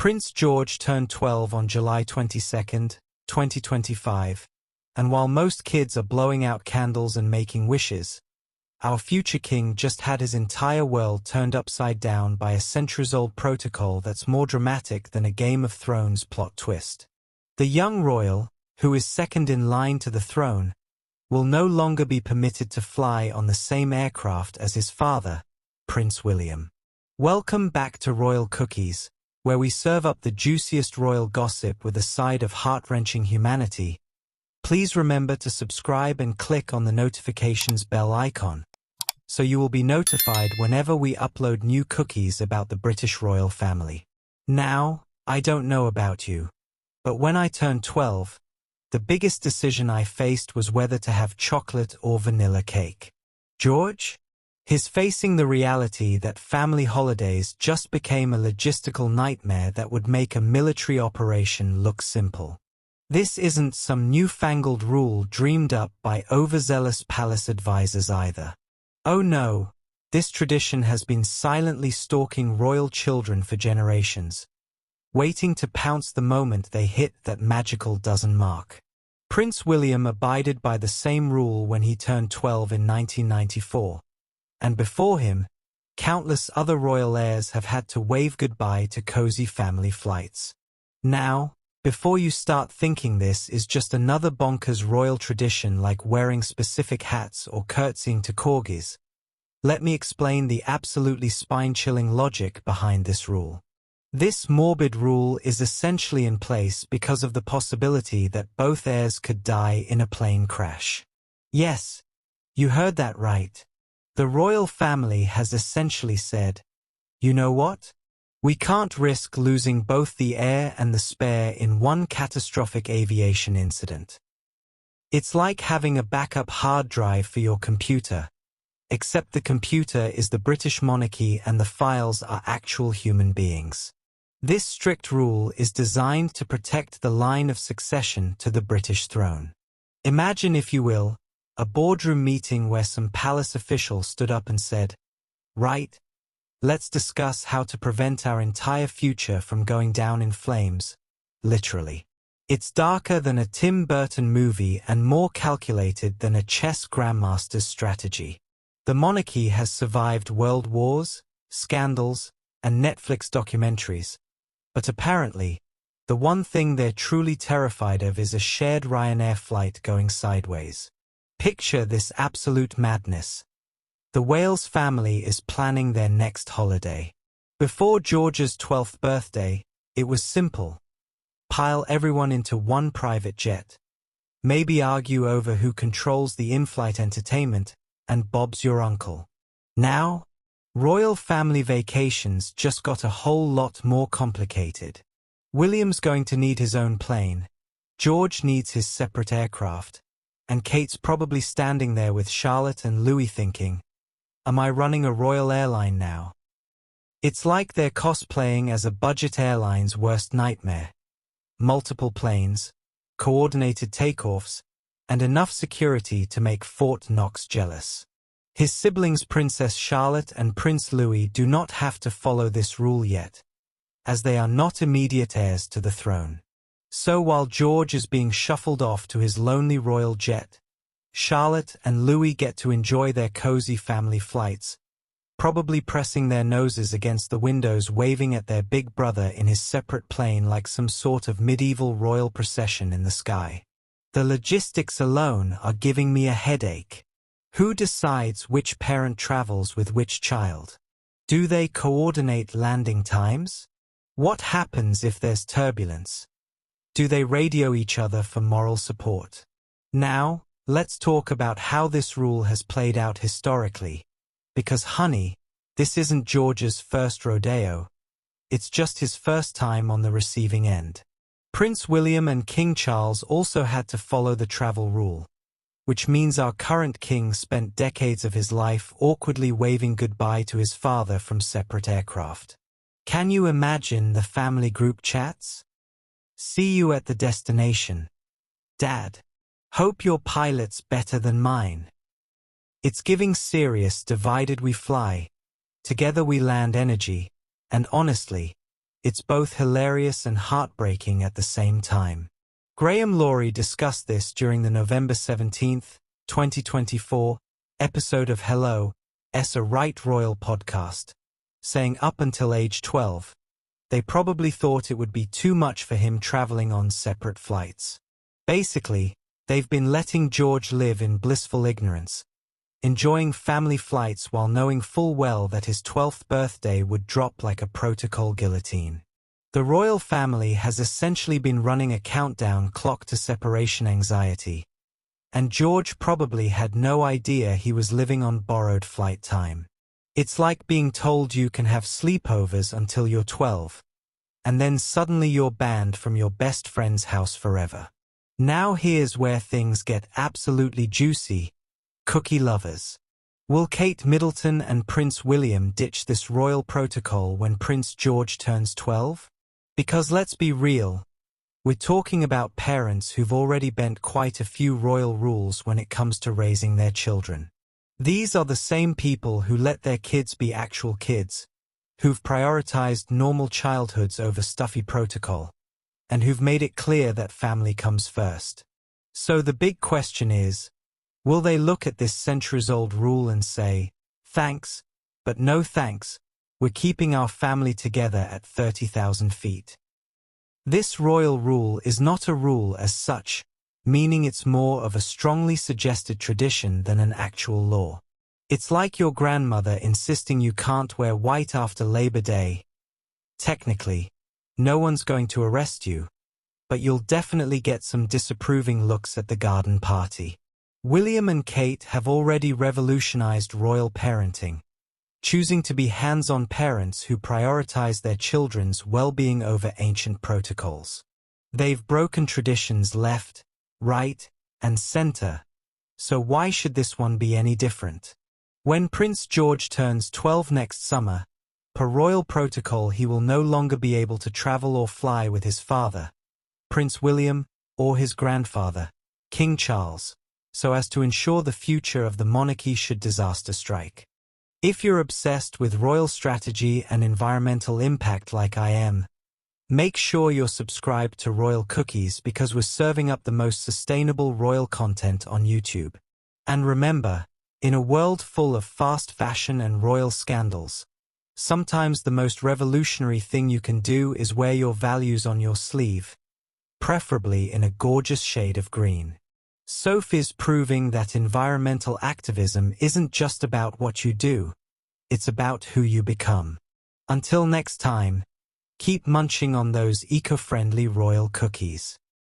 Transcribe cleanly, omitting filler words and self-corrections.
Prince George turned 12 on July 22, 2025, and while most kids are blowing out candles and making wishes, our future king just had his entire world turned upside down by a centuries-old protocol that's more dramatic than a Game of Thrones plot twist. The young royal, who is second in line to the throne, will no longer be permitted to fly on the same aircraft as his father, Prince William. Welcome back to Royal Cookies, where we serve up the juiciest royal gossip with a side of heart-wrenching humanity. Please remember to subscribe and click on the notifications bell icon, so you will be notified whenever we upload new cookies about the British royal family. Now, I don't know about you, but when I turned 12, the biggest decision I faced was whether to have chocolate or vanilla cake. George? He's facing the reality that family holidays just became a logistical nightmare that would make a military operation look simple. This isn't some newfangled rule dreamed up by overzealous palace advisors either. Oh no, this tradition has been silently stalking royal children for generations, waiting to pounce the moment they hit that magical dozen mark. Prince William abided by the same rule when he turned 12 in 1994, and before him, countless other royal heirs have had to wave goodbye to cozy family flights. Now, before you start thinking this is just another bonkers royal tradition like wearing specific hats or curtsying to corgis, let me explain the absolutely spine-chilling logic behind this rule. This morbid rule is essentially in place because of the possibility that both heirs could die in a plane crash. Yes, you heard that right. The royal family has essentially said, you know what? We can't risk losing both the heir and the spare in one catastrophic aviation incident. It's like having a backup hard drive for your computer, except the computer is the British monarchy and the files are actual human beings. This strict rule is designed to protect the line of succession to the British throne. Imagine, if you will, a boardroom meeting where some palace official stood up and said, "Right, let's discuss how to prevent our entire future from going down in flames," literally. It's darker than a Tim Burton movie and more calculated than a chess grandmaster's strategy. The monarchy has survived world wars, scandals, and Netflix documentaries, but apparently, the one thing they're truly terrified of is a shared Ryanair flight going sideways. Picture this absolute madness. The Wales family is planning their next holiday. Before George's 12th birthday, it was simple. Pile everyone into one private jet. Maybe argue over who controls the in-flight entertainment, and Bob's your uncle. Now, royal family vacations just got a whole lot more complicated. William's going to need his own plane, George needs his separate aircraft, and Kate's probably standing there with Charlotte and Louis thinking, am I running a royal airline now? It's like they're cosplaying as a budget airline's worst nightmare. Multiple planes, coordinated takeoffs, and enough security to make Fort Knox jealous. His siblings Princess Charlotte and Prince Louis do not have to follow this rule yet, as they are not immediate heirs to the throne. So while George is being shuffled off to his lonely royal jet, Charlotte and Louis get to enjoy their cozy family flights, probably pressing their noses against the windows, waving at their big brother in his separate plane like some sort of medieval royal procession in the sky. The logistics alone are giving me a headache. Who decides which parent travels with which child? Do they coordinate landing times? What happens if there's turbulence? Do they radio each other for moral support? Now, let's talk about how this rule has played out historically. Because honey, this isn't George's first rodeo. It's just his first time on the receiving end. Prince William and King Charles also had to follow the travel rule, which means our current king spent decades of his life awkwardly waving goodbye to his father from separate aircraft. Can you imagine the family group chats? See you at the destination. Dad, hope your pilot's better than mine. It's giving serious divided we fly, together we land energy, and honestly, It's both hilarious and heartbreaking at the same time. Graham Laurie discussed this during the November 17, 2024, episode of Hello, a Right Royal podcast, saying up until age 12, they probably thought it would be too much for him traveling on separate flights. Basically, they've been letting George live in blissful ignorance, enjoying family flights while knowing full well that his 12th birthday would drop like a protocol guillotine. The royal family has essentially been running a countdown clock to separation anxiety, and George probably had no idea he was living on borrowed flight time. It's like being told you can have sleepovers until you're 12, and then suddenly you're banned from your best friend's house forever. Now here's where things get absolutely juicy, cookie lovers. Will Kate Middleton and Prince William ditch this royal protocol when Prince George turns 12? Because let's be real, we're talking about parents who've already bent quite a few royal rules when it comes to raising their children. These are the same people who let their kids be actual kids, who've prioritized normal childhoods over stuffy protocol, and who've made it clear that family comes first. So the big question is, will they look at this centuries-old rule and say, thanks, but no thanks, we're keeping our family together at 30,000 feet? This royal rule is not a rule as such, meaning it's more of a strongly suggested tradition than an actual law. It's like your grandmother insisting you can't wear white after Labor Day. Technically, no one's going to arrest you, but you'll definitely get some disapproving looks at the garden party. William and Kate have already revolutionized royal parenting, choosing to be hands-on parents who prioritize their children's well-being over ancient protocols. They've broken traditions left, right, and center, so why should this one be any different? When Prince George turns 12 next summer, per royal protocol he will no longer be able to travel or fly with his father, Prince William, or his grandfather, King Charles, so as to ensure the future of the monarchy should disaster strike. If you're obsessed with royal strategy and environmental impact like I am, make sure you're subscribed to Royal Cookies because we're serving up the most sustainable royal content on YouTube. And remember, in a world full of fast fashion and royal scandals, sometimes the most revolutionary thing you can do is wear your values on your sleeve, preferably in a gorgeous shade of green. Sophie's proving that environmental activism isn't just about what you do, it's about who you become. Until next time, keep munching on those eco-friendly royal cookies.